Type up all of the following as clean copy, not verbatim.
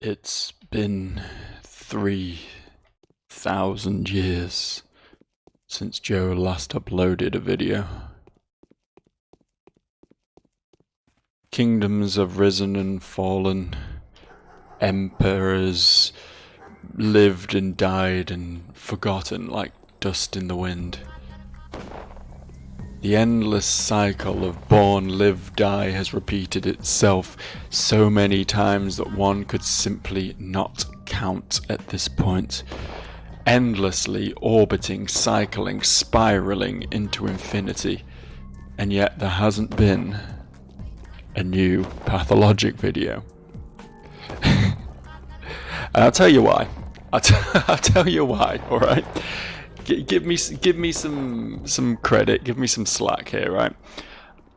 It's been 3,000 years since Joe last uploaded a video. Kingdoms have risen and fallen. Emperors lived and died and forgotten like dust in the wind. The endless cycle of born, live, die has repeated itself so many times that one could simply not count at this point. Endlessly orbiting, cycling, spiraling into infinity. And yet there hasn't been a new Pathologic video. And I'll tell you why. I'll tell you why, alright? Give me some credit, give me some slack here, right?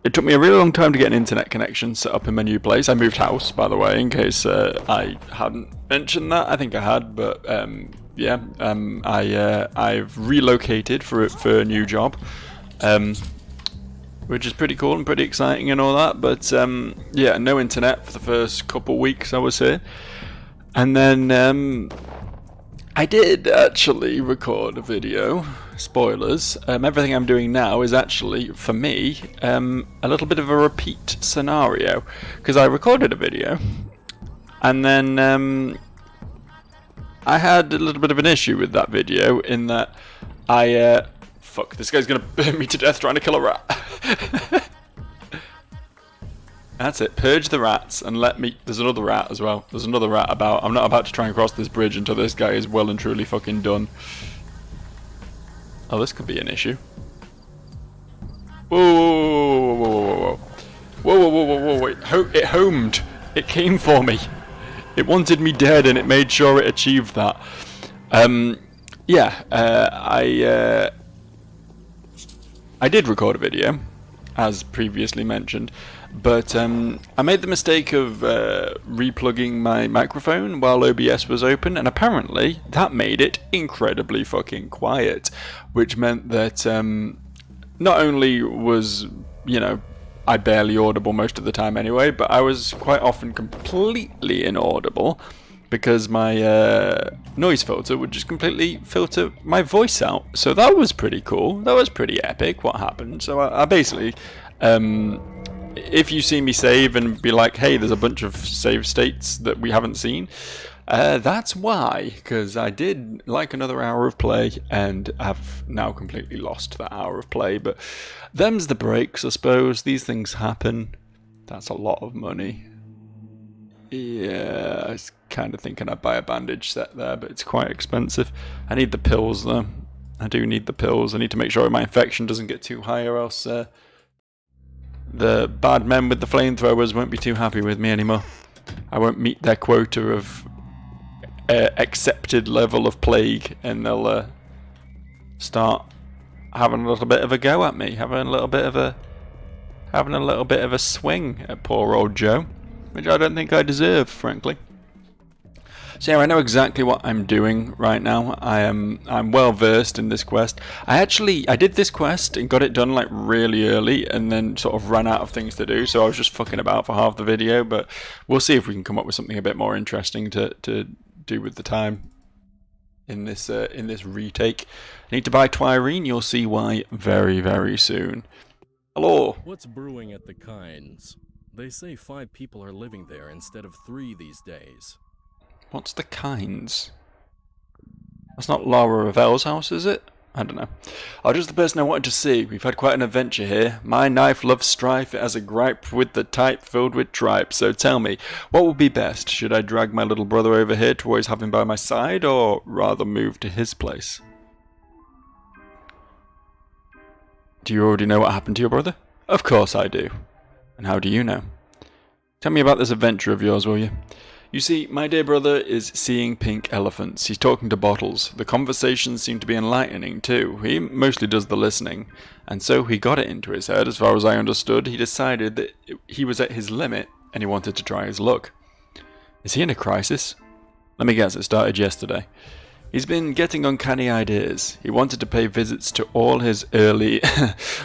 It took me a really long time to get an internet connection set up in my new place. I moved house, by the way, in case I hadn't mentioned that. I think I had, but I've relocated for a new job, which is pretty cool and pretty exciting and all that. But no internet for the first couple weeks I was here, and then I did actually record a video. Spoilers. Everything I'm doing now is actually, for me, a little bit of a repeat scenario. Because I recorded a video, and then I had a little bit of an issue with that video in that fuck, this guy's gonna burn me to death trying to kill a rat. That's it. Purge the rats and let me... There's another rat as well. There's another rat about. I'm not about to try and cross this bridge until this guy is well and truly fucking done. Oh, this could be an issue. Whoa, wait. It homed. It came for me. It wanted me dead and it made sure it achieved that. I did record a video, as previously mentioned. But I made the mistake of replugging my microphone while OBS was open, and apparently that made it incredibly fucking quiet, which meant that not only was, I barely audible most of the time anyway, but I was quite often completely inaudible because my noise filter would just completely filter my voice out. So that was pretty cool. That was pretty epic what happened. So I basically... if you see me save and be like, hey, there's a bunch of save states that we haven't seen, that's why, because I did like another hour of play and have now completely lost that hour of play, but them's the breaks, I suppose. These things happen. That's a lot of money. Yeah, I was kind of thinking I'd buy a bandage set there, but it's quite expensive. I need the pills, though. I do need the pills. I need to make sure my infection doesn't get too high, or else... the bad men with the flamethrowers won't be too happy with me anymore. I won't meet their quota of accepted level of plague, and they'll start having a little bit of a go at me, having a little bit of a swing at poor old Joe, which I don't think I deserve, frankly. So yeah, I know exactly what I'm doing right now. I'm well versed in this quest. I did this quest and got it done like really early, and then sort of ran out of things to do. So I was just fucking about for half the video. But we'll see if we can come up with something a bit more interesting to do with the time in this retake. I need to buy Twirine. You'll see why very, very soon. Hello. What's brewing at the Kinds? They say 5 people are living there instead of 3 these days. What's the Kinds? That's not Laura Ravel's house, is it? I don't know. Oh, just the person I wanted to see. We've had quite an adventure here. My knife loves strife. It has a gripe with the type filled with tripe. So tell me, what would be best? Should I drag my little brother over here to always have him by my side, or rather move to his place? Do you already know what happened to your brother? Of course I do. And how do you know? Tell me about this adventure of yours, will you? You see, my dear brother is seeing pink elephants. He's talking to bottles. The conversations seem to be enlightening too. He mostly does the listening. And so he got it into his head, as far as I understood. He decided that he was at his limit and he wanted to try his luck. Is he in a crisis? Let me guess, it started yesterday. He's been getting uncanny ideas. He wanted to pay visits to all his early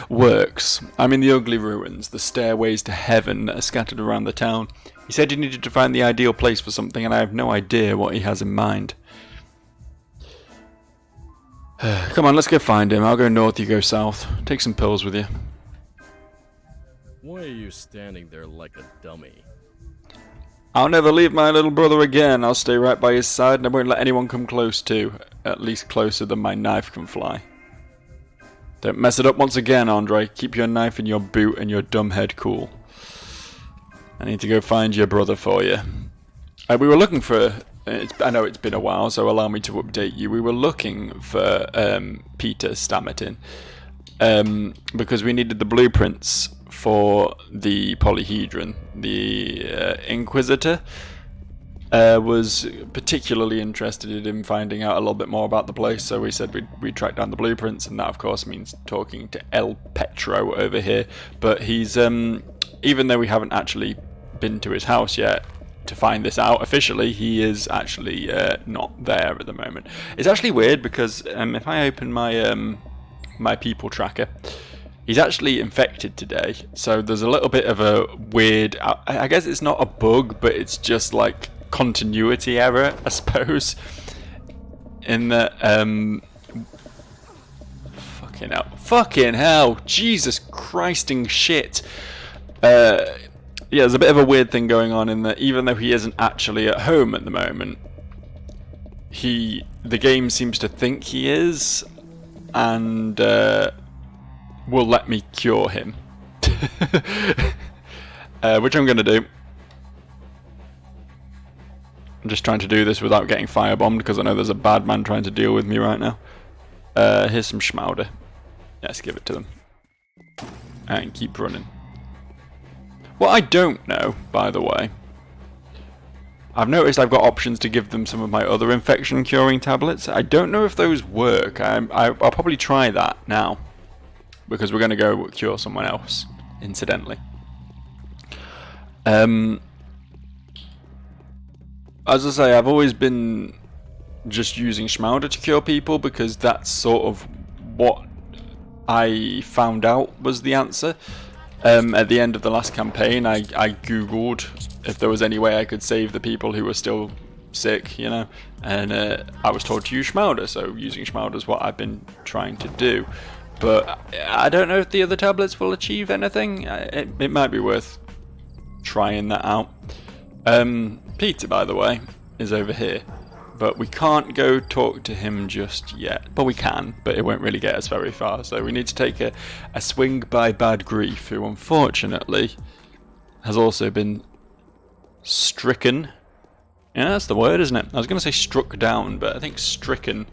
works. I mean the ugly ruins, the stairways to heaven that are scattered around the town. He said he needed to find the ideal place for something, and I have no idea what he has in mind. Come on, let's go find him. I'll go north, you go south. Take some pills with you. Why are you standing there like a dummy? I'll never leave my little brother again. I'll stay right by his side, and I won't let anyone come close to. At least closer than my knife can fly. Don't mess it up once again, Andre. Keep your knife in your boot and your dumb head cool. I need to go find your brother for you. We were looking for... I know it's been a while, so allow me to update you. We were looking for Peter Stammerton because we needed the blueprints for the polyhedron. The Inquisitor was particularly interested in finding out a little bit more about the place, so we said we'd track down the blueprints, and that of course means talking to El Petro over here. But he's, even though we haven't actually been to his house yet to find this out officially, he is actually not there at the moment. It's actually weird because if I open my my people tracker, he's actually infected today, so there's a little bit of a weird, I guess it's not a bug, but it's just like continuity error, I suppose, in that fucking hell, Jesus Christing shit. Yeah, there's a bit of a weird thing going on in that even though he isn't actually at home at the moment, the game seems to think he is, and will let me cure him. Which I'm going to do. I'm just trying to do this without getting firebombed because I know there's a bad man trying to deal with me right now. Here's some schmauder. Let's give it to them. And keep running. What I don't know, by the way, I've noticed I've got options to give them some of my other infection curing tablets. I don't know if those work. I'll probably try that now, because we're going to go cure someone else, incidentally. As I say, I've always been just using schmauder to cure people because that's sort of what I found out was the answer. At the end of the last campaign, I googled if there was any way I could save the people who were still sick, you know, and I was told to use schmauder, so using schmauder is what I've been trying to do. But I don't know if the other tablets will achieve anything. It might be worth trying that out. Peter, by the way, is over here, but we can't go talk to him just yet. But we can, but it won't really get us very far. So we need to take a swing by Bad Grief, who unfortunately has also been stricken. Yeah, that's the word, isn't it? I was going to say struck down, but I think stricken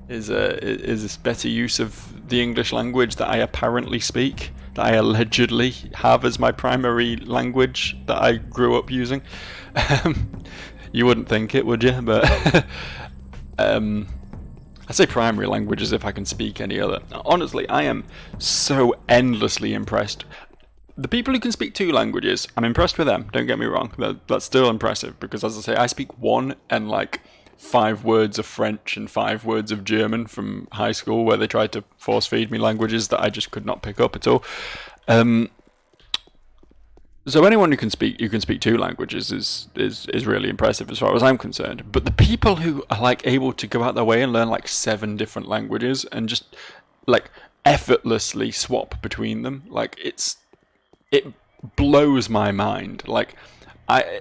is a better use of the English language that I apparently speak, that I allegedly have as my primary language that I grew up using. You wouldn't think it, would you? But I say primary language as if I can speak any other. Honestly, I am so endlessly impressed. The people who can speak 2 languages, I'm impressed with them, don't get me wrong. That's still impressive, because as I say, I speak 1 and like 5 words of French and 5 words of German from high school, where they tried to force feed me languages that I just could not pick up at all. So anyone who can speak 2 languages is really impressive as far as I'm concerned. But the people who are like able to go out their way and learn like 7 different languages and just like effortlessly swap between them, like it blows my mind. Like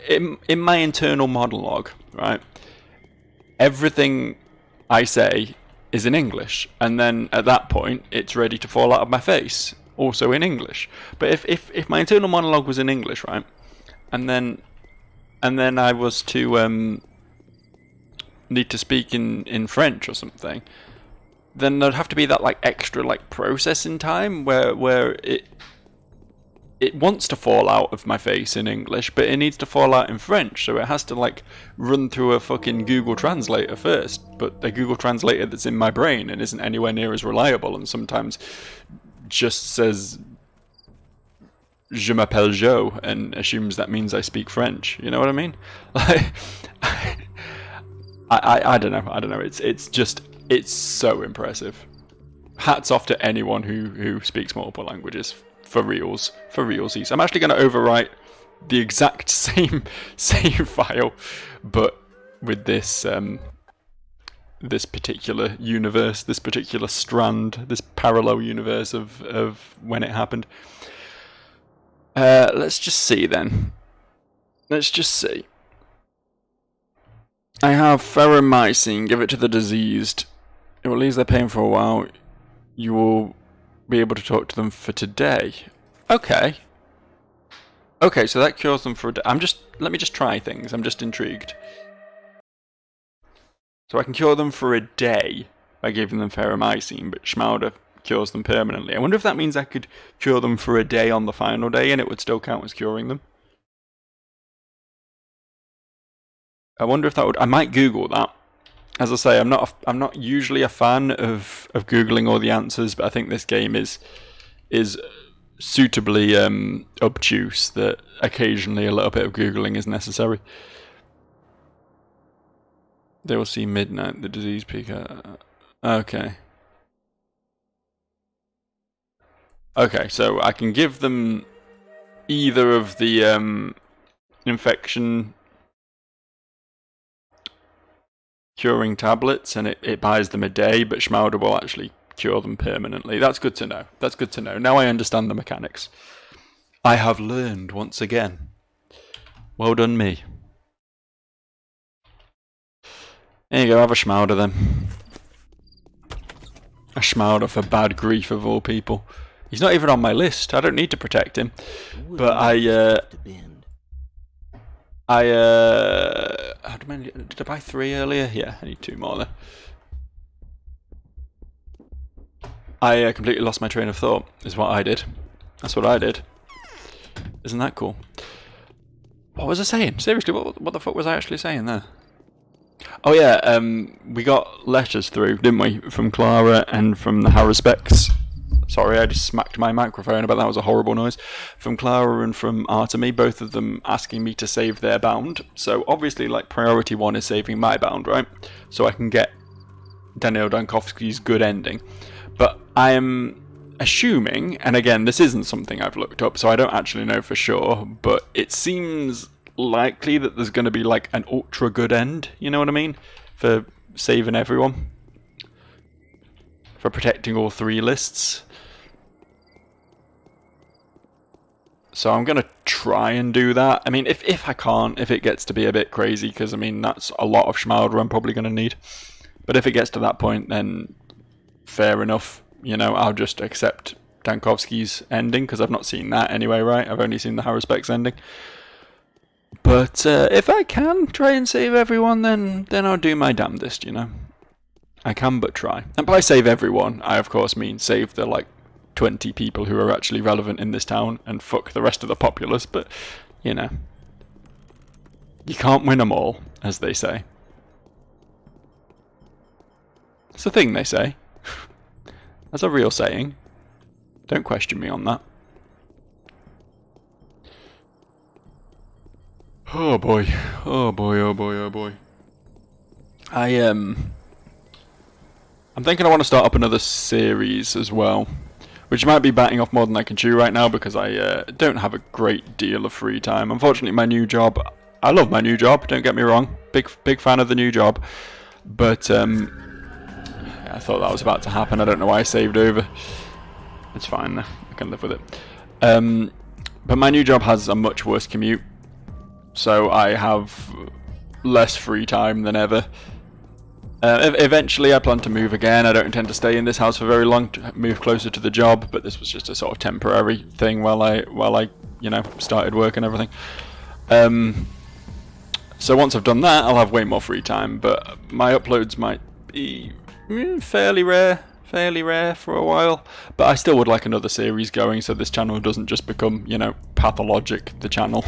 in my internal monologue, right? Everything I say is in English, and then at that point it's ready to fall out of my face, also in English. But if my internal monologue was in English, right, and then I was to need to speak in French or something, then there'd have to be that like extra like processing time where it wants to fall out of my face in English, but it needs to fall out in French, so it has to like run through a fucking Google Translator first, but a Google Translator that's in my brain and isn't anywhere near as reliable, and sometimes just says "Je m'appelle Joe" and assumes that means I speak French. You know what I mean? Like, I don't know. It's so impressive. Hats off to anyone who speaks multiple languages. For realsies. I'm actually going to overwrite the exact same save file, but with this this particular universe, this particular strand, this parallel universe of when it happened. Let's just see then. Let's just see. I have ferromycin. Give it to the diseased. It will ease their pain for a while. You will be able to talk to them for today. Okay. Okay, so that cures them for a day. Let me just try things. I'm just intrigued. So I can cure them for a day by giving them ferromycin, but Schmauder cures them permanently. I wonder if that means I could cure them for a day on the final day and it would still count as curing them. I wonder if that would... I might Google that. As I say, I'm not usually a fan of Googling all the answers, but I think this game is suitably obtuse that occasionally a little bit of Googling is necessary. They will see midnight, the disease peak. Okay. Okay, so I can give them either of the infection curing tablets, and it buys them a day, but Schmauder will actually cure them permanently. That's good to know. That's good to know. Now I understand the mechanics. I have learned once again. Well done me. There you go, have a Schmauder then. A Schmauder for bad grief of all people. He's not even on my list. I don't need to protect him. But did I buy 3 earlier? Yeah, I need 2 more there. I completely lost my train of thought, is what I did. That's what I did. Isn't that cool? What was I saying? Seriously, what the fuck was I actually saying there? Oh yeah, we got letters through, didn't we? From Clara and from the Harrisbecks. Sorry, I just smacked my microphone, but that was a horrible noise. From Clara and from Artemy, both of them asking me to save their bound. So obviously, like, priority 1 is saving my bound, right? So I can get Daniel Dankovsky's good ending. But I am assuming, and again, this isn't something I've looked up, so I don't actually know for sure, but it seems likely that there's going to be like an ultra good end, you know what I mean? For saving everyone. For protecting all 3 lists. So I'm going to try and do that. I mean, if I can't, if it gets to be a bit crazy, because I mean, that's a lot of Schmauder I'm probably going to need. But if it gets to that point, then fair enough. You know, I'll just accept Dankovsky's ending, because I've not seen that anyway, right? I've only seen the Harrisbecks ending. But if I can try and save everyone, then I'll do my damnedest, you know. I can but try. And by save everyone, I of course mean save the, like, 20 people who are actually relevant in this town and fuck the rest of the populace, but, you know. You can't win them all, as they say. It's a thing they say. That's a real saying. Don't question me on that. Oh boy. Oh boy, oh boy, oh boy. I'm thinking I want to start up another series as well, which might be batting off more than I can chew right now because I don't have a great deal of free time. Unfortunately, my new job, I love my new job, don't get me wrong, big fan of the new job, but I thought that was about to happen. I don't know why I saved over. It's fine, I can live with it. But my new job has a much worse commute, so I have less free time than ever. Eventually I plan to move again. I don't intend to stay in this house for very long, to move closer to the job, but this was just a sort of temporary thing while I you know, started work and everything. So once I've done that, I'll have way more free time, but my uploads might be fairly rare for a while, but I still would like another series going so this channel doesn't just become, you know, Pathologic, the channel.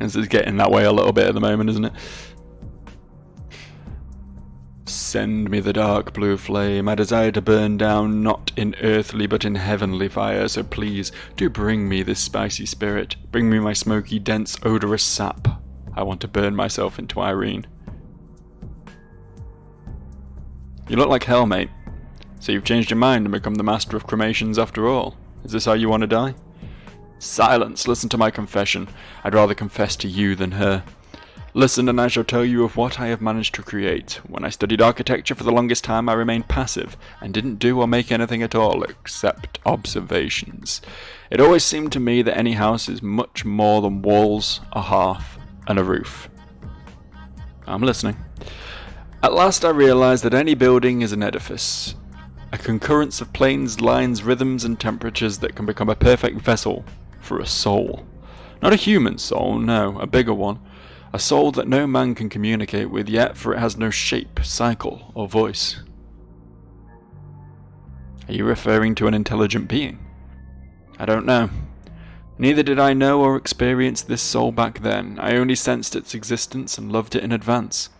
It's getting that way a little bit at the moment, isn't it? Send me the dark blue flame. I desire to burn down, not in earthly but in heavenly fire, so please do bring me this spicy spirit. Bring me my smoky, dense, odorous sap. I want to burn myself into Irene. You look like hell, mate. So you've changed your mind and become the master of cremations after all. Is this how you want to die? Silence, listen to my confession. I'd rather confess to you than her. Listen, and I shall tell you of what I have managed to create. When I studied architecture for the longest time, I remained passive, and didn't do or make anything at all, except observations. It always seemed to me that any house is much more than walls, a hearth, and a roof. I'm listening. At last I realized that any building is an edifice, a concurrence of planes, lines, rhythms, and temperatures that can become a perfect vessel for a soul. Not a human soul, no, a bigger one. A soul that no man can communicate with yet, for it has no shape, cycle, or voice. Are you referring to an intelligent being? I don't know. Neither did I know or experience this soul back then. I only sensed its existence and loved it in advance.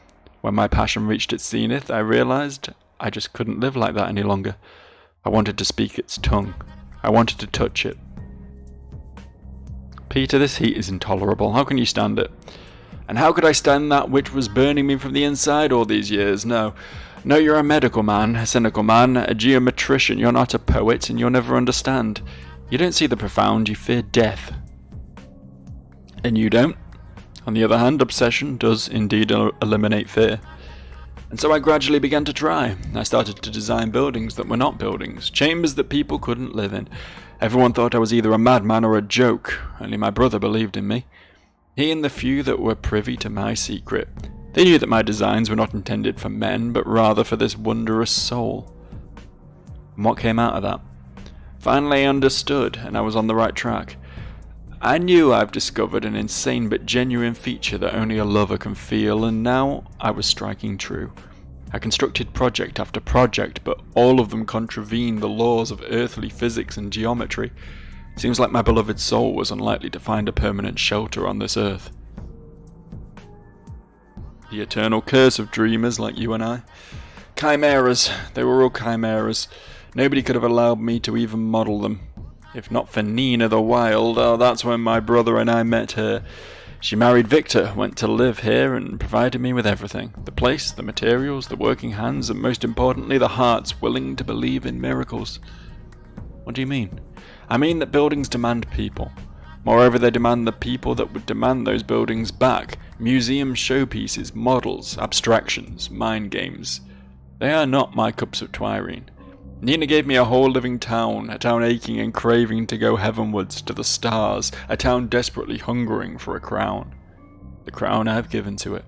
When my passion reached its zenith, I realized I just couldn't live like that any longer. I wanted to speak its tongue. I wanted to touch it. Peter, this heat is intolerable. How can you stand it? And how could I stand that which was burning me from the inside all these years? No, you're a medical man, a cynical man, a geometrician. You're not a poet, and you'll never understand. You don't see the profound, you fear death. And you don't? On the other hand, obsession does indeed eliminate fear. And so I gradually began to try. I started to design buildings that were not buildings, chambers that people couldn't live in. Everyone thought I was either a madman or a joke. Only my brother believed in me. He and the few that were privy to my secret. They knew that my designs were not intended for men, but rather for this wondrous soul. And what came out of that? Finally I understood, and I was on the right track. I knew I've discovered an insane but genuine feature that only a lover can feel, and now I was striking true. I constructed project after project, but all of them contravened the laws of earthly physics and geometry. Seems like my beloved soul was unlikely to find a permanent shelter on this earth. The eternal curse of dreamers like you and I. Chimeras. They were all chimeras. Nobody could have allowed me to even model them. If not for Nina the Wild, that's when my brother and I met her. She married Victor, went to live here, and provided me with everything. The place, the materials, the working hands, and most importantly, the hearts willing to believe in miracles. What do you mean? I mean that buildings demand people. Moreover, they demand the people that would demand those buildings back. Museum showpieces, models, abstractions, mind games. They are not my cups of Twirene. Nina gave me a whole living town, a town aching and craving to go heavenwards to the stars, a town desperately hungering for a crown. The crown I have given to it.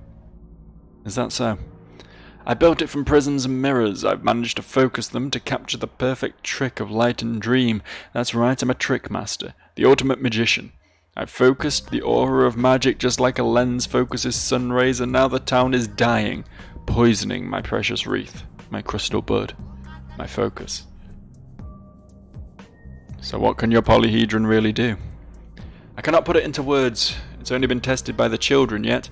Is that so? I built it from prisms and mirrors. I've managed to focus them to capture the perfect trick of light and dream. That's right, I'm a trick master, the ultimate magician. I've focused the aura of magic just like a lens focuses sun rays, and now the town is dying, poisoning my precious wreath, my crystal bud, my focus. So what can your polyhedron really do? I cannot put it into words. It's only been tested by the children yet.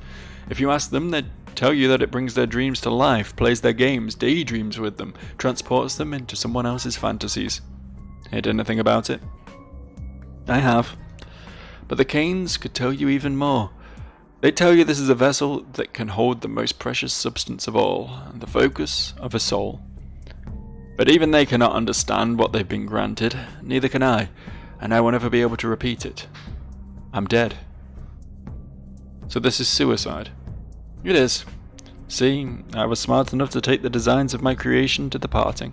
If you ask them, they'd tell you that it brings their dreams to life, plays their games, daydreams with them, transports them into someone else's fantasies. Heard anything about it? I have. But the Canes could tell you even more. They tell you this is a vessel that can hold the most precious substance of all, the focus of a soul. But even they cannot understand what they've been granted, neither can I, and I will never be able to repeat it. I'm dead. So this is suicide. It is. See, I was smart enough to take the designs of my creation to the parting.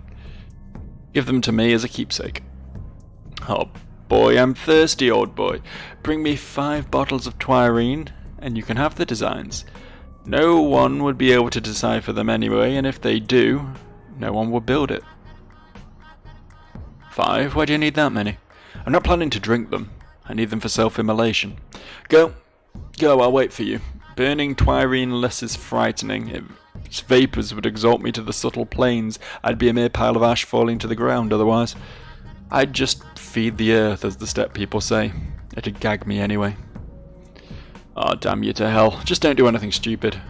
Give them to me as a keepsake. Oh boy, I'm thirsty, old boy. Bring me 5 bottles of Twirene, and you can have the designs. No one would be able to decipher them anyway, and if they do, no one will build it. 5? Why do you need that many? I'm not planning to drink them. I need them for self-immolation. Go, I'll wait for you. Burning Twirene less is frightening. Its vapours would exalt me to the subtle planes. I'd be a mere pile of ash falling to the ground otherwise. I'd just feed the earth, as the steppe people say. It'd gag me anyway. Oh, damn you to hell. Just don't do anything stupid.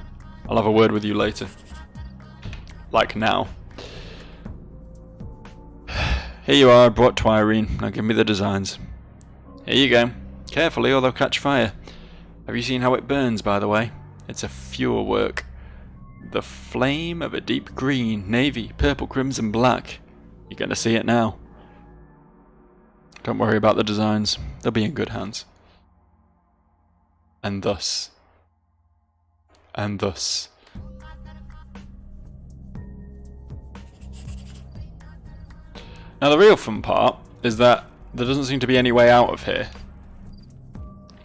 I'll have a word with you later. Like now. Here you are, I brought Twirene. Now give me the designs. Here you go. Carefully or they'll catch fire. Have you seen how it burns, by the way? It's a fuel work. The flame of a deep green, navy, purple, crimson, black. You're going to see it now. Don't worry about the designs. They'll be in good hands. And thus. And thus. Now the real fun part is that there doesn't seem to be any way out of here.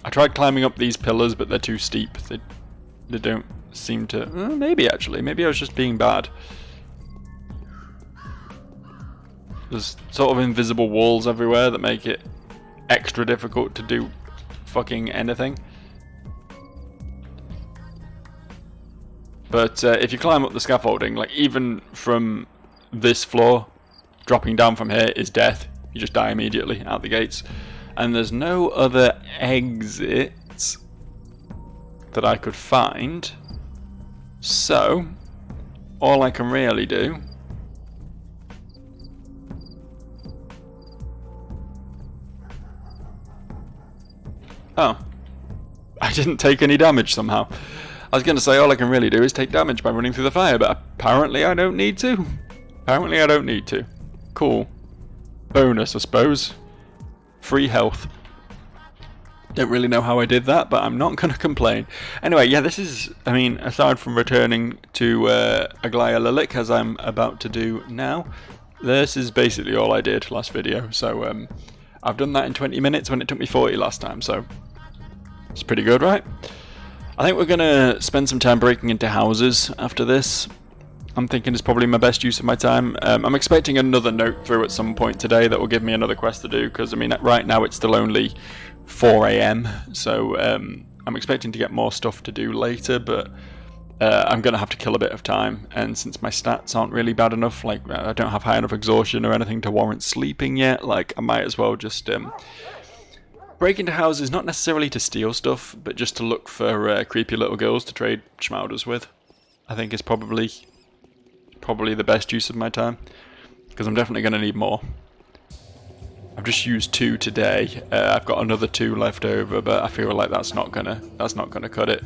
I tried climbing up these pillars, but they're too steep. They don't seem to... maybe actually. Maybe I was just being bad. There's sort of invisible walls everywhere that make it extra difficult to do fucking anything. But if you climb up the scaffolding, like even from this floor, dropping down from here is death. You just die immediately out the gates. And there's no other exits that I could find. So, all I can really do oh, I didn't take any damage somehow. I was going to say all I can really do is take damage by running through the fire, but apparently I don't need to. Apparently I don't need to. Cool. Bonus, I suppose. Free health. Don't really know how I did that, but I'm not going to complain. Anyway, yeah, this is, I mean, aside from returning to Aglaya Lilik, as I'm about to do now, this is basically all I did last video. So, I've done that in 20 minutes when it took me 40 last time, so it's pretty good, right? I think we're going to spend some time breaking into houses after this. I'm thinking it's probably my best use of my time. I'm expecting another note through at some point today that will give me another quest to do, because, I mean, right now it's still only 4 AM, so I'm expecting to get more stuff to do later, but I'm going to have to kill a bit of time, and since my stats aren't really bad enough, like, I don't have high enough exhaustion or anything to warrant sleeping yet, like, I might as well just break into houses, not necessarily to steal stuff, but just to look for creepy little girls to trade schmauders with. I think is probably the best use of my time, because I'm definitely going to need more. I've just used 2 today. I've got another 2 left over, but I feel like that's not gonna cut it.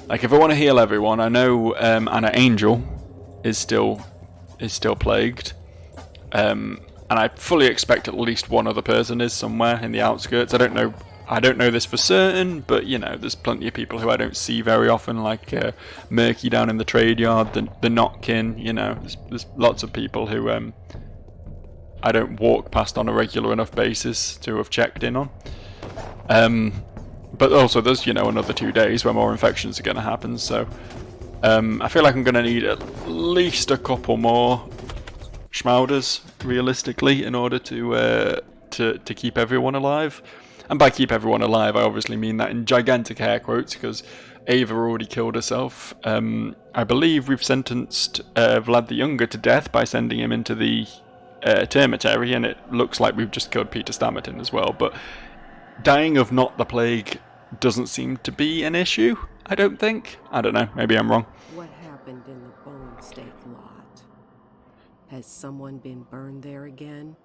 Like, if I want to heal everyone, I know Anna Angel is still plagued, and I fully expect at least one other person is somewhere in the outskirts. I don't know this for certain, but you know, there's plenty of people who I don't see very often, like Murky down in the trade yard, the Notkin. You know, there's lots of people who I don't walk past on a regular enough basis to have checked in on. But also there's, you know, another 2 days where more infections are going to happen, so I feel like I'm going to need at least a couple more schmauders, realistically, in order to keep everyone alive. And by keep everyone alive, I obviously mean that in gigantic air quotes, because Ava already killed herself. I believe we've sentenced Vlad the Younger to death by sending him into the termitary, and it looks like we've just killed Peter Stamerton as well, but dying of not the plague doesn't seem to be an issue, I don't think. I don't know, maybe I'm wrong. What happened in the Bone Stake lot? Has someone been burned there again?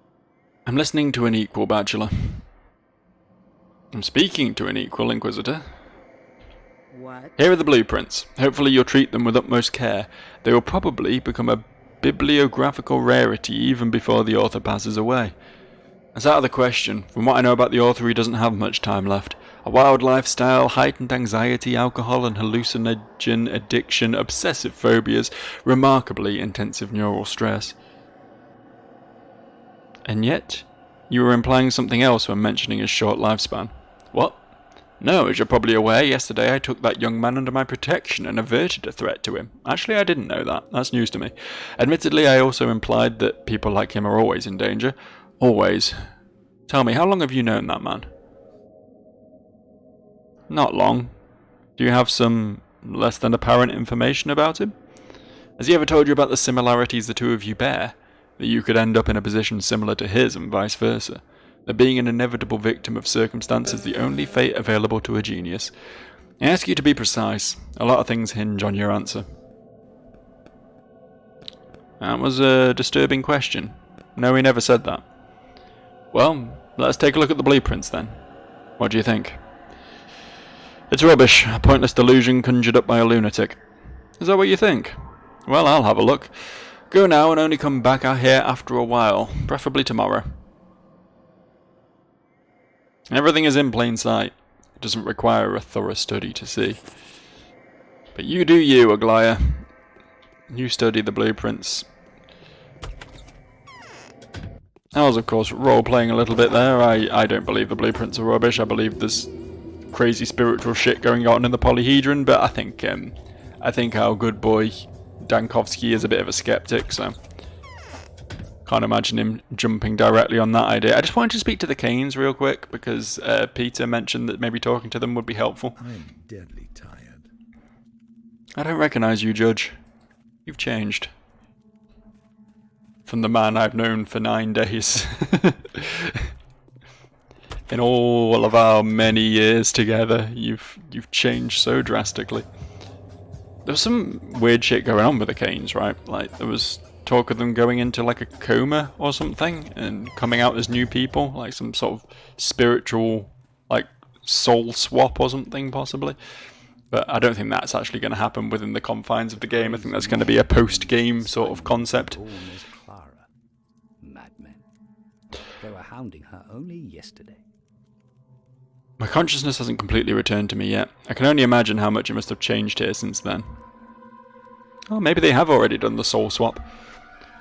I'm listening to an equal, Bachelor. I'm speaking to an equal, Inquisitor. What? Here are the blueprints. Hopefully you'll treat them with utmost care. They will probably become a bibliographical rarity even before the author passes away. It's out of the question. From what I know about the author, he doesn't have much time left. A wild lifestyle, heightened anxiety, alcohol and hallucinogen addiction, obsessive phobias, remarkably intensive neural stress. And yet, you were implying something else when mentioning his short lifespan. What? No, as you're probably aware, yesterday I took that young man under my protection and averted a threat to him. Actually, I didn't know that. That's news to me. Admittedly, I also implied that people like him are always in danger. Always. Tell me, how long have you known that man? Not long. Do you have some less than apparent information about him? Has he ever told you about the similarities the two of you bear? That you could end up in a position similar to his and vice versa? That being an inevitable victim of circumstance is the only fate available to a genius? I ask you to be precise. A lot of things hinge on your answer. That was a disturbing question. No, he never said that. Well, let's take a look at the blueprints then. What do you think? It's rubbish, a pointless delusion conjured up by a lunatic. Is that what you think? Well, I'll have a look. Go now and only come back out here after a while, preferably tomorrow. Everything is in plain sight. It doesn't require a thorough study to see. But you do you, Aglaya. You study the blueprints. I was, of course, role-playing a little bit there. I don't believe the blueprints are rubbish. I believe there's crazy spiritual shit going on in the polyhedron, but I think our good boy Dankovsky is a bit of a skeptic, so can't imagine him jumping directly on that idea. I just wanted to speak to the Canes real quick, because Peter mentioned that maybe talking to them would be helpful. I'm deadly tired. I don't recognize you, Judge. You've changed. From the man I've known for 9 days. In all of our many years together, you've changed so drastically. There was some weird shit going on with the Canes, right? Like, there was talk of them going into like a coma or something and coming out as new people, like some sort of spiritual, like, soul swap or something, possibly. But I don't think that's actually going to happen within the confines of the game. I think that's going to be a post-game sort of concept. Madmen. They were hounding her only yesterday. My consciousness hasn't completely returned to me yet. I can only imagine how much it must have changed here since then. Oh, maybe they have already done the soul swap.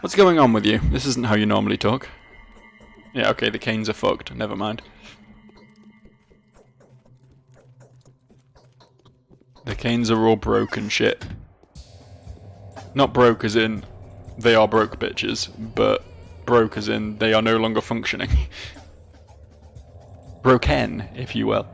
What's going on with you? This isn't how you normally talk. Yeah, okay, the Canes are fucked. Never mind. The Canes are all broken shit. Not broke as in they are broke bitches, but broke as in they are no longer functioning. Broken, if you will.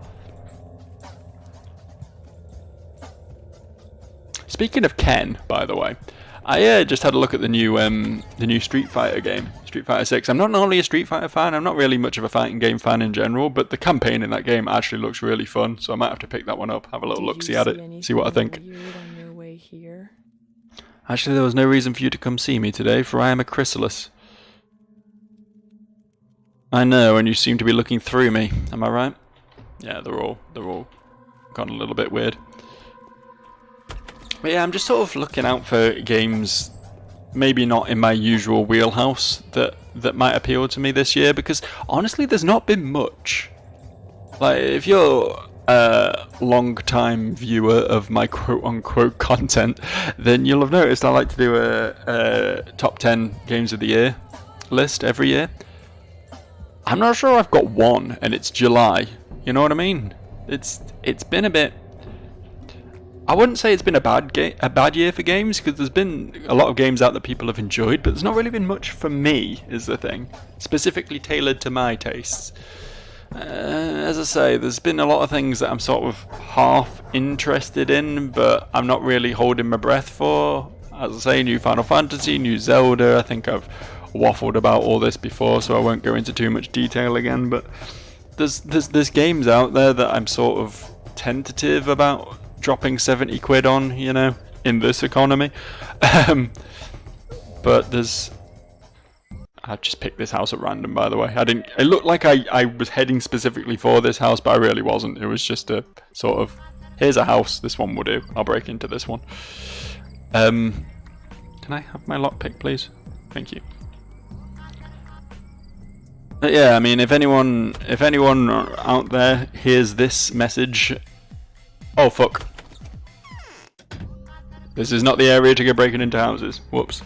Speaking of Ken, by the way, I just had a look at the new Street Fighter game, Street Fighter 6. I'm not normally a Street Fighter fan, I'm not really much of a fighting game fan in general, but the campaign in that game actually looks really fun, so I might have to pick that one up, have a little look-see at it, see what I think. On your way here? Actually, there was no reason for you to come see me today, for I am a chrysalis. I know, and you seem to be looking through me, am I right? Yeah, they're all gone a little bit weird. But yeah, I'm just sort of looking out for games, maybe not in my usual wheelhouse, that might appeal to me this year, because honestly, there's not been much. Like, if you're a long-time viewer of my quote-unquote content, then you'll have noticed I like to do a top 10 games of the year list every year. I'm not sure I've got one, and it's July. You know what I mean? It's been a bit. I wouldn't say it's been a bad year for games, because there's been a lot of games out that people have enjoyed, but there's not really been much for me, is the thing, specifically tailored to my tastes. As I say, there's been a lot of things that I'm sort of half interested in, but I'm not really holding my breath for. As I say, new Final Fantasy, new Zelda. I think I've waffled about all this before, so I won't go into too much detail again, but there's games out there that I'm sort of tentative about dropping 70 quid on, you know, in this economy. But I just picked this house at random, by the way. It looked like I was heading specifically for this house, but I really wasn't. It was just a sort of, here's a house, this one will do, I'll break into this one. Can I have my lockpick, please? Thank you. But yeah, I mean, if anyone out there hears this message, oh fuck, this is not the area to go breaking into houses. Whoops.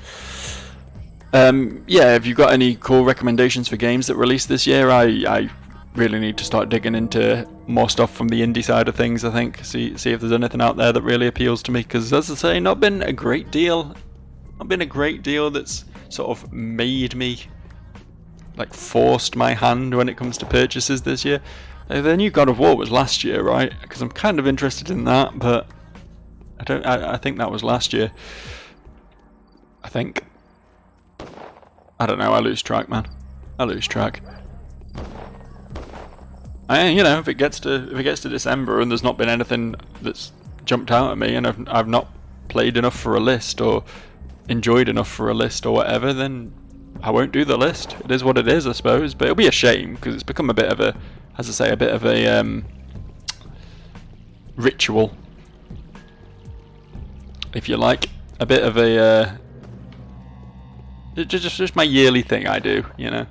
Yeah, if you've got any cool recommendations for games that released this year, I really need to start digging into more stuff from the indie side of things. I think see if there's anything out there that really appeals to me, because as I say, not been a great deal that's sort of made me, like, forced my hand when it comes to purchases this year. The new God of War was last year, right? Because I'm kind of interested in that, but I think that was last year. I think. I don't know. I lose track, man. I lose track. You know, if it gets to December and there's not been anything that's jumped out at me, and I've not played enough for a list or enjoyed enough for a list or whatever, then I won't do the list. It is what it is, I suppose. But it'll be a shame, because it's become a bit of a, as I say, a bit of a ritual, if you like. A bit of a just my yearly thing I do, you know.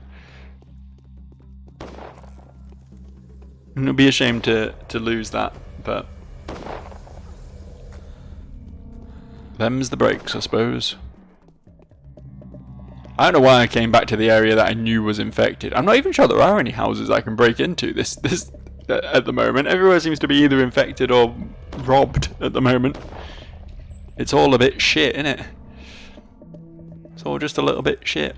And it'll be a shame to lose that, but them's the breaks, I suppose. I don't know why I came back to the area that I knew was infected. I'm not even sure there are any houses I can break into this at the moment. Everywhere seems to be either infected or robbed at the moment. It's all a bit shit, isn't it? It's all just a little bit shit.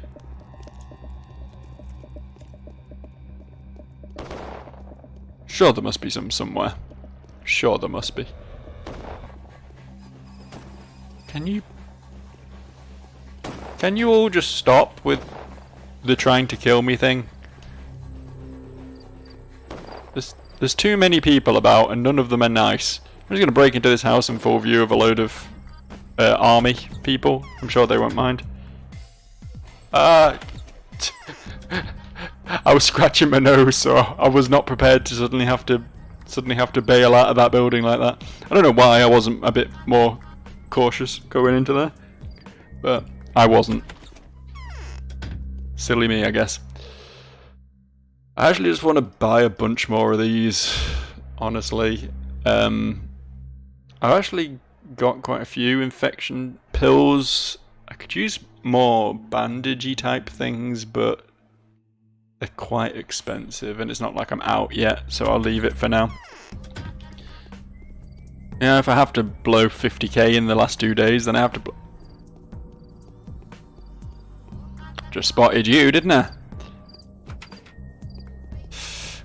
Sure there must be some somewhere. Sure there must be. Can you all just stop with the trying to kill me thing? There's too many people about and none of them are nice. I'm just going to break into this house in full view of a load of army people. I'm sure they won't mind. I was scratching my nose, so I was not prepared to suddenly have to bail out of that building like that. I don't know why I wasn't a bit more cautious going into there, but I wasn't. Silly me, I guess. I actually just want to buy a bunch more of these, honestly. I've actually got quite a few infection pills. I could use more bandagey type things, but they're quite expensive and it's not like I'm out yet, so I'll leave it for now. Yeah, if I have to blow 50k in the last 2 days, then I have to Just spotted you, didn't I?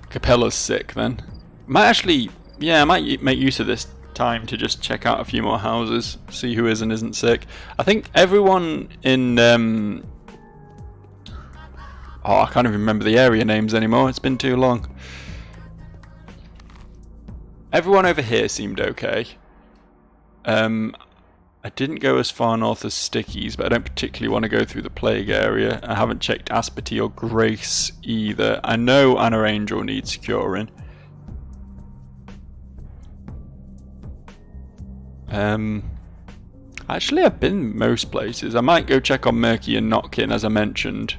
Capella's sick then. Might actually, yeah, I might make use of this time to just check out a few more houses, see who is and isn't sick. I think everyone in oh, I can't even remember the area names anymore, it's been too long. Everyone over here seemed okay. I didn't go as far north as Stickies, but I don't particularly want to go through the plague area. I haven't checked Aspity or Grace either. I know Anna Angel needs securing. Actually, I've been most places. I might go check on Murky and Notkin, as I mentioned.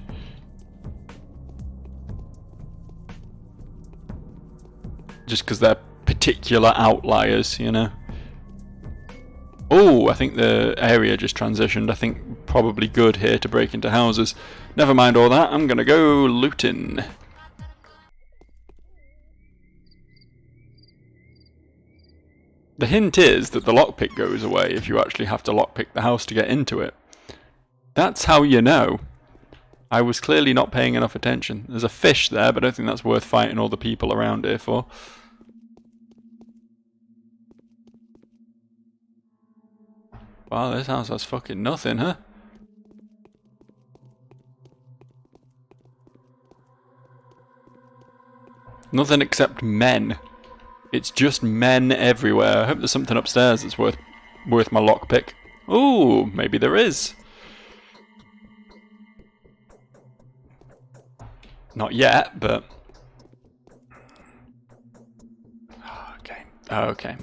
Just because they're particular outliers, you know. Oh, I think the area just transitioned. I think probably good here to break into houses. Never mind all that, I'm gonna go looting. The hint is that the lockpick goes away if you actually have to lockpick the house to get into it. That's how you know. I was clearly not paying enough attention. There's a fish there, but I don't think that's worth fighting all the people around here for. Wow, this house has fucking nothing, huh? Nothing except men. It's just men everywhere. I hope there's something upstairs that's worth my lockpick. Ooh, maybe there is. Not yet, but... Okay. Okay.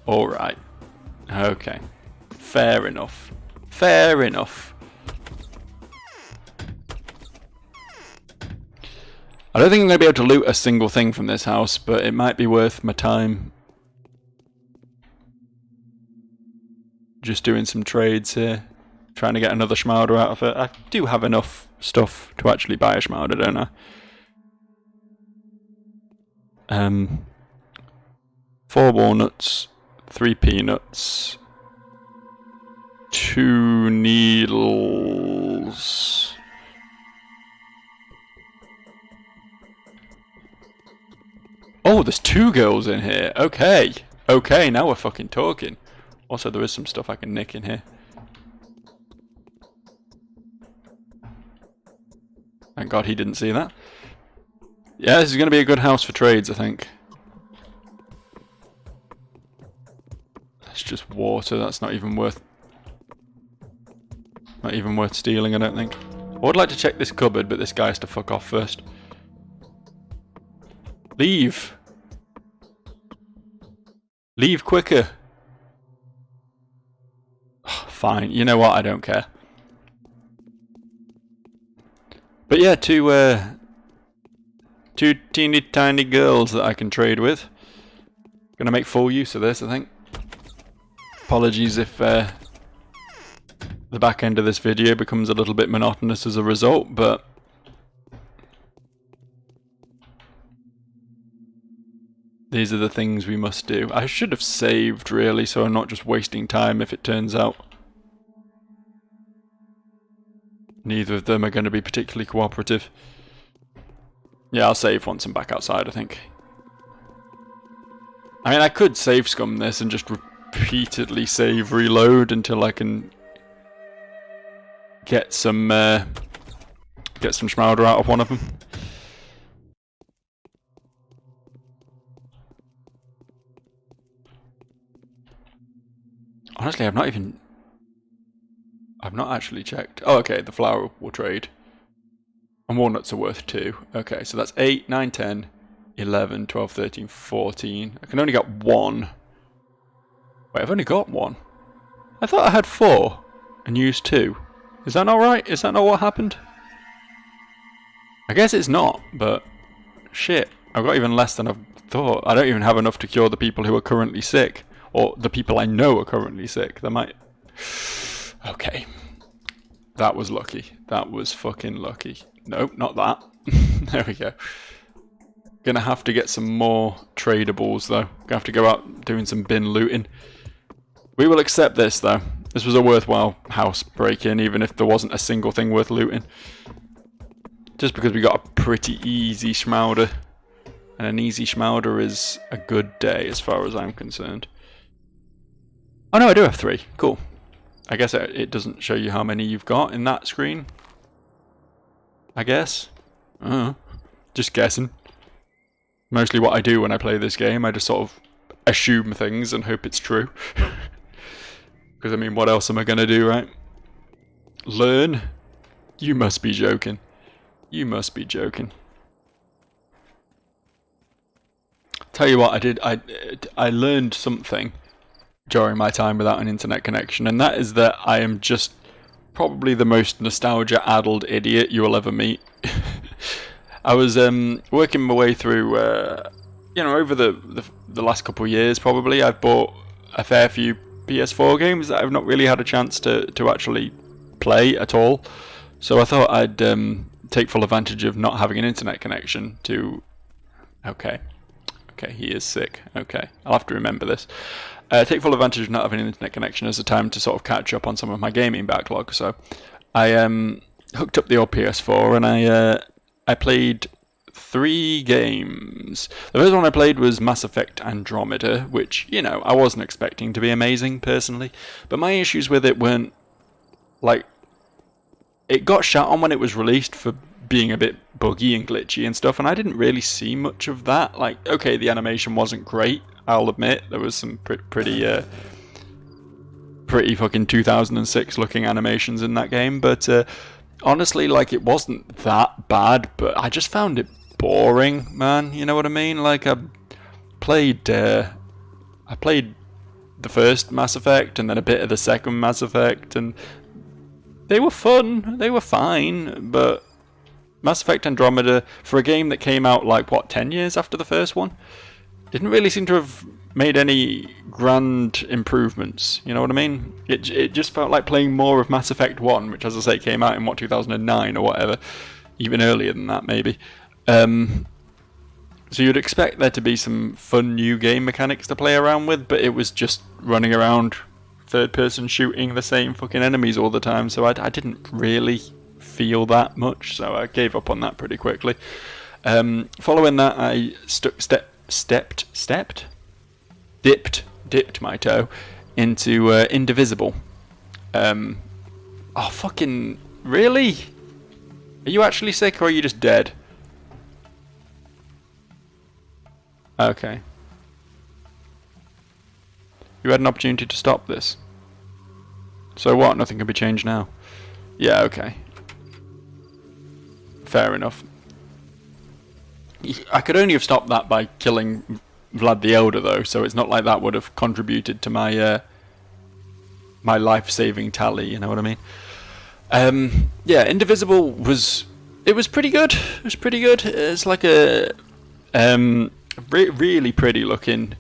Alright. Okay. Fair enough. Fair enough. I don't think I'm going to be able to loot a single thing from this house, but it might be worth my time. Just doing some trades here. Trying to get another Schmauder out of it. I do have enough stuff to actually buy a Schmauder, don't I? 4 walnuts, 3 peanuts, 2 needles. Oh, there's 2 girls in here. Okay. Okay, now we're fucking talking. Also, there is some stuff I can nick in here. Thank God he didn't see that. Yeah, this is going to be a good house for trades, I think. It's just water, that's not even worth stealing, I don't think. I would like to check this cupboard, but this guy has to fuck off first. Leave! Leave quicker! Fine, you know what, I don't care. But yeah, to 2 teeny tiny girls that I can trade with. Gonna make full use of this, I think. Apologies if the back end of this video becomes a little bit monotonous as a result, but these are the things we must do. I should have saved, really, so I'm not just wasting time if it turns out neither of them are going to be particularly cooperative. Yeah, I'll save once I'm back outside, I think. I mean, I could save scum this and just repeatedly save reload until I can get some Schmauder out of one of them. Honestly, I've not actually checked. Oh, okay, the flour will trade. And walnuts are worth 2. Okay, so that's 8, 9, 10, 11, 12, 13, 14. I can only get 1. Wait, I've only got 1. I thought I had 4 and used 2. Is that not right? Is that not what happened? I guess it's not, but shit. I've got even less than I thought. I don't even have enough to cure the people who are currently sick. Or the people I know are currently sick. They might... Okay. That was lucky. That was fucking lucky. Nope, not that. There we go. Gonna have to get some more tradables though. Gonna have to go out doing some bin looting. We will accept this though. This was a worthwhile house break-in, even if there wasn't a single thing worth looting. Just because we got a pretty easy Schmauder. And an easy Schmauder is a good day as far as I'm concerned. Oh no, I do have 3. Cool. I guess it doesn't show you how many you've got in that screen. I guess. Just guessing. Mostly what I do when I play this game, I just sort of assume things and hope it's true. Because I mean, what else am I going to do, right? Learn? You must be joking. You must be joking. Tell you what I did, I learned something during my time without an internet connection, and that is that I am just probably the most nostalgia-addled idiot you will ever meet. I was working my way through, over the last couple of years probably, I've bought a fair few PS4 games that I've not really had a chance to actually play at all. So I thought I'd take full advantage of not having an internet connection to... Okay, he is sick. Okay, I'll have to remember this. Take full advantage of not having an internet connection as a time to sort of catch up on some of my gaming backlog. So I hooked up the old PS4 and I played 3 games. The first one I played was Mass Effect Andromeda, which, I wasn't expecting to be amazing personally. But my issues with it weren't, like, it got shot on when it was released for being a bit buggy and glitchy and stuff, and I didn't really see much of that. Like, okay, the animation wasn't great, I'll admit. There was some pretty fucking 2006 looking animations in that game, but honestly, like, it wasn't that bad, but I just found it boring, man. You know what I mean? Like, I played the first Mass Effect and then a bit of the second Mass Effect, and they were fun, they were fine, but Mass Effect Andromeda, for a game that came out, like, what, 10 years after the first one, didn't really seem to have made any grand improvements, you know what I mean? It just felt like playing more of Mass Effect 1, which, as I say, came out in, 2009 or whatever, even earlier than that, maybe. So you'd expect there to be some fun new game mechanics to play around with, but it was just running around third-person shooting the same fucking enemies all the time, so I didn't really feel that much, so I gave up on that pretty quickly. Following that, I dipped my toe into Indivisible. Oh, fucking... Really? Are you actually sick, or are you just dead? Okay. You had an opportunity to stop this. So what? Nothing can be changed now. Yeah, okay. Fair enough. I could only have stopped that by killing Vlad the Elder, though, so it's not like that would have contributed to my my life-saving tally, you know what I mean? Yeah, Indivisible was It was pretty good. It was pretty good. It's like a really pretty looking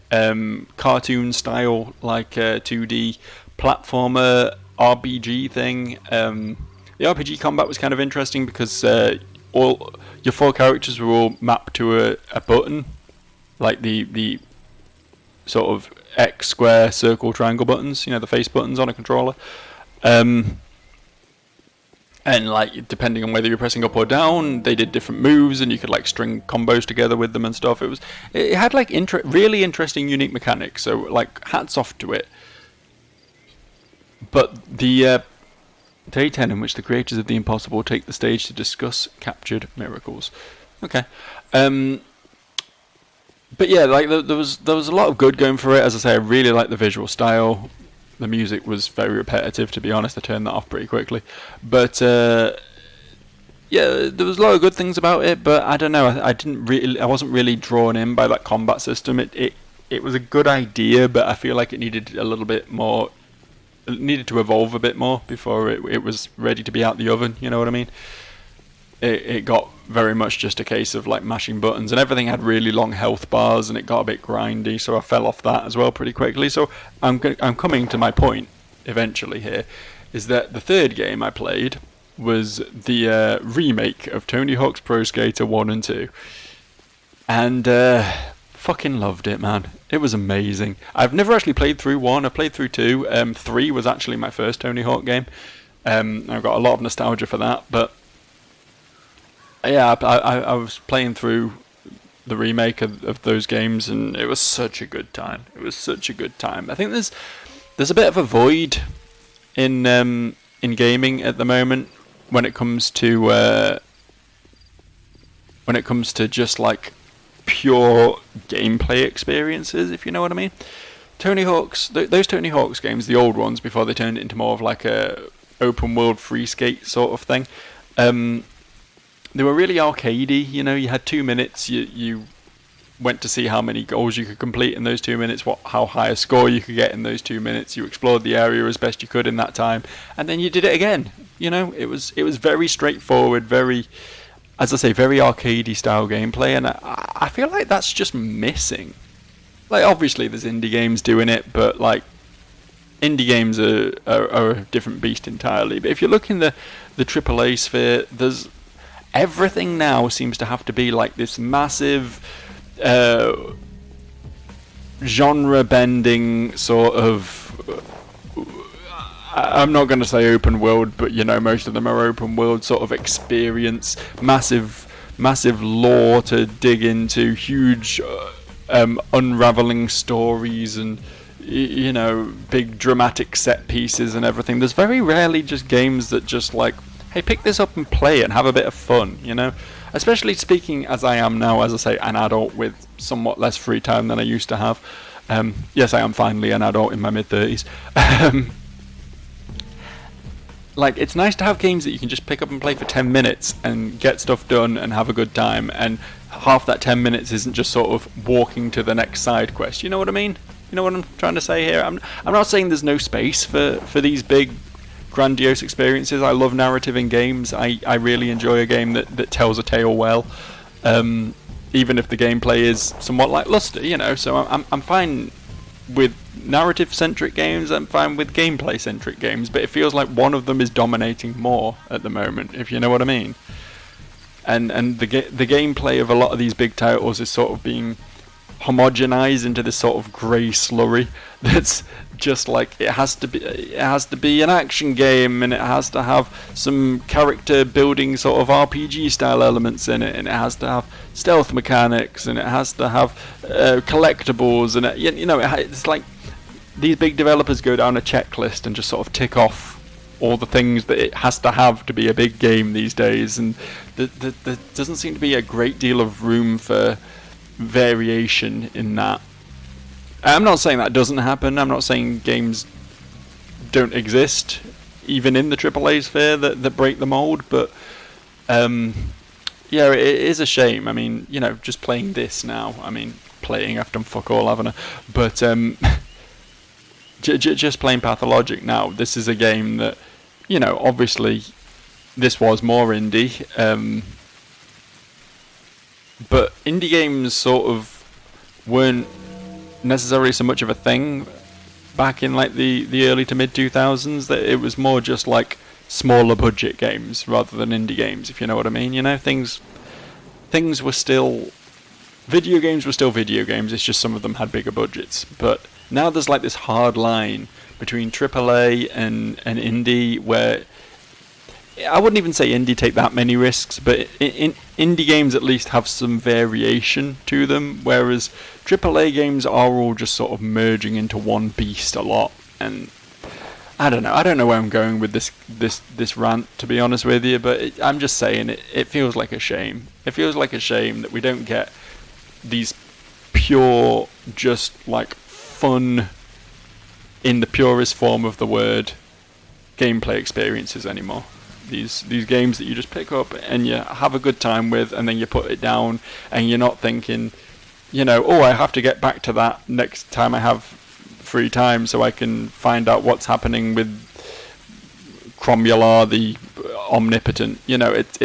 cartoon style, like 2D platformer RPG thing. The RPG combat was kind of interesting because all your 4 characters were all mapped to a button, like the sort of X, square, circle, triangle buttons, the face buttons on a controller. And like depending on whether you're pressing up or down, they did different moves, and you could like string combos together with them and stuff. It had like really interesting, unique mechanics. So like hats off to it. But the day 10 in which the creators of the impossible take the stage to discuss captured miracles. Okay. But yeah, like there was a lot of good going for it. As I say, I really like the visual style. The music was very repetitive, to be honest. I turned that off pretty quickly. But yeah, there was a lot of good things about it. But I don't know. I wasn't really drawn in by that combat system. It was a good idea, but I feel like it needed a little bit more. It needed to evolve a bit more before it was ready to be out the oven. You know what I mean? It got very much just a case of like mashing buttons, and everything had really long health bars, and it got a bit grindy, so I fell off that as well pretty quickly. So I'm coming to my point eventually here, is that the third game I played was the remake of Tony Hawk's Pro Skater 1 and 2, and fucking loved it, man. It was amazing. I've never actually played through 1. I played through 2. 3 was actually my first Tony Hawk game. I've got a lot of nostalgia for that, but yeah, I was playing through the remake of those games, and it was such a good time. It was such a good time. I think there's a bit of a void in gaming at the moment when it comes to just like pure gameplay experiences, if you know what I mean. Tony Hawk's, those Tony Hawk's games, the old ones before they turned it into more of like a open world free skate sort of thing. They were really arcadey, you had 2 minutes, you went to see how many goals you could complete in those 2 minutes, how high a score you could get in those 2 minutes, you explored the area as best you could in that time, and then you did it again, it was very straightforward, very, as I say, very arcadey style gameplay, and I feel like that's just missing. Like, obviously there's indie games doing it, but like, indie games are a different beast entirely, but if you look in the AAA sphere, everything now seems to have to be like this massive genre-bending sort of. I'm not going to say open world, but most of them are open world sort of experience. Massive lore to dig into, huge unraveling stories, and big dramatic set pieces and everything. There's very rarely just games that just like, hey, pick this up and play it and have a bit of fun, Especially speaking as I am now, as I say, an adult with somewhat less free time than I used to have. Yes, I am finally an adult in my mid-30s. Like, it's nice to have games that you can just pick up and play for 10 minutes and get stuff done and have a good time, and half that 10 minutes isn't just sort of walking to the next side quest. You know what I mean? You know what I'm trying to say here? I'm not saying there's no space for these big grandiose experiences. I love narrative in games. I really enjoy a game that tells a tale well, even if the gameplay is somewhat lackluster, so I'm fine with narrative centric games, I'm fine with gameplay centric games, but it feels like one of them is dominating more at the moment, if you know what I mean. And the gameplay of a lot of these big titles is sort of being homogenized into this sort of grey slurry that's just like, it has to be an action game, and it has to have some character building sort of RPG style elements in it, and it has to have stealth mechanics, and it has to have collectibles, and it's like these big developers go down a checklist and just sort of tick off all the things that it has to have to be a big game these days, and there doesn't seem to be a great deal of room for variation in that. I'm not saying that doesn't happen. I'm not saying games don't exist, even in the AAA sphere, that break the mold. But yeah, it is a shame. I mean, just playing this now. I mean, I've done fuck all, haven't I? But just playing Pathologic now. This is a game that, obviously, this was more indie. But indie games sort of weren't necessarily so much of a thing back in like the early to mid 2000s. That it was more just like smaller budget games rather than indie games, if you know what I mean. You know, things were still, video games were still video games. It's just some of them had bigger budgets. But now there's like this hard line between AAA and indie, where I wouldn't even say indie take that many risks, but indie games at least have some variation to them, whereas AAA games are all just sort of merging into one beast a lot. And I don't know where I'm going with this rant, to be honest with you, but I'm just saying it feels like a shame. It feels like a shame that we don't get these pure, just like fun, in the purest form of the word, gameplay experiences anymore. These games that you just pick up and you have a good time with, and then you put it down, and you're not thinking, you know, oh, I have to get back to that next time I have free time so I can find out what's happening with Cromulor the Omnipotent. You know, it's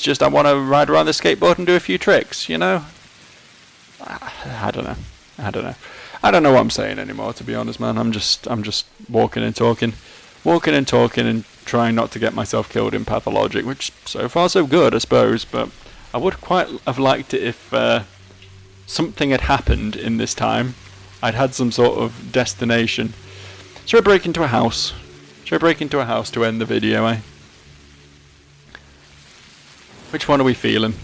just I want to ride around the skateboard and do a few tricks. You know, I don't know. I don't know what I'm saying anymore, to be honest, man. I'm just walking and talking and trying not to get myself killed in Pathologic, which so far so good, I suppose. But I would quite have liked it if something had happened in this time. I'd had some sort of destination. Should I break into a house? Should I break into a house to end the video, eh? Which one are we feeling?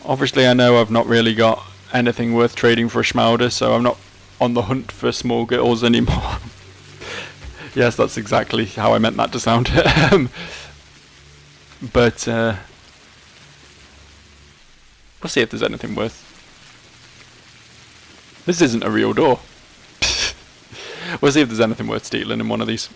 Obviously, I know I've not really got anything worth trading for a schmauder, so I'm not on the hunt for small girls anymore. Yes, that's exactly how I meant that to sound. But we'll see if there's anything worth. This isn't a real door. We'll see if there's anything worth stealing in one of these.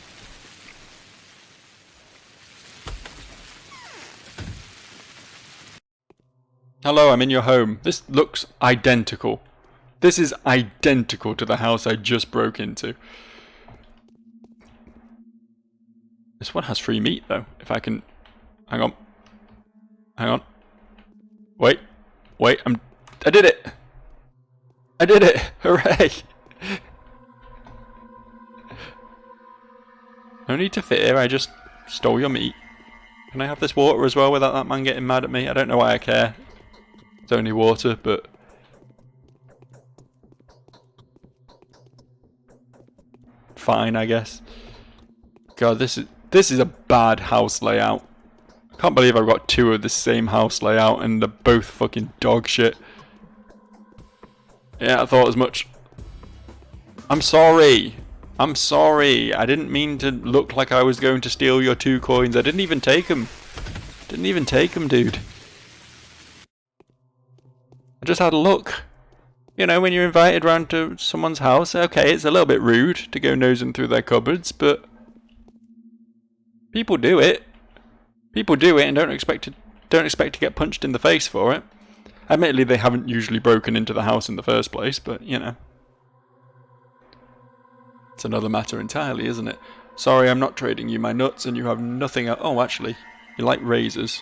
Hello, I'm in your home. This looks identical. This is identical to the house I just broke into. This one has free meat, though. If I can... Hang on. Wait, I did it! Hooray! No need to fear, I just stole your meat. Can I have this water as well without that man getting mad at me? I don't know why I care. It's only water, but... fine, I guess. God, this is a bad house layout. I can't believe I've got two of the same house layout and they're both fucking dog shit. Yeah, I thought as much. I'm sorry. I didn't mean to look like I was going to steal your 2 coins. I didn't even take them. Dude. I just had a look. You know, when you're invited round to someone's house, okay, it's a little bit rude to go nosing through their cupboards, but people do it. And don't expect to get punched in the face for it. Admittedly, they haven't usually broken into the house in the first place, but, you know. It's another matter entirely, isn't it? Sorry, I'm not trading you my nuts, and you have nothing else. Oh, actually, you like razors.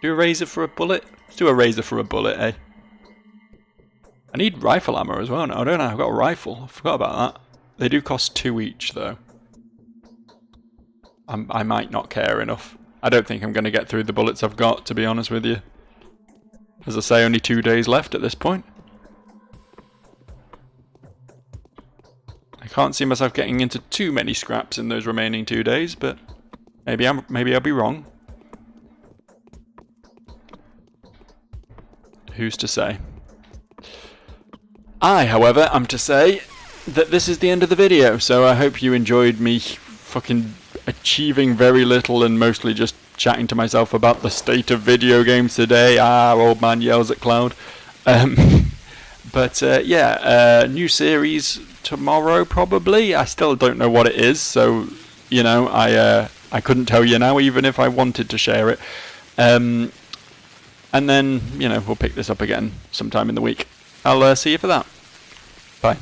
Do a razor for a bullet? Let's do a razor for a bullet, eh? I need rifle ammo as well now, don't I? I've got a rifle. I forgot about that. They do cost 2 each, though. I might not care enough. I don't think I'm going to get through the bullets I've got, to be honest with you. As I say, only 2 days left at this point. I can't see myself getting into too many scraps in those remaining 2 days, but maybe I'll be wrong. Who's to say? I, however, am to say that this is the end of the video, so I hope you enjoyed me fucking achieving very little and mostly just chatting to myself about the state of video games today. Old man yells at cloud. But yeah, new series tomorrow probably. I still don't know what it is, so you know, I couldn't tell you now, even if I wanted to share it. And then, you know, we'll pick this up again sometime in the week. I'll see you for that. Bye.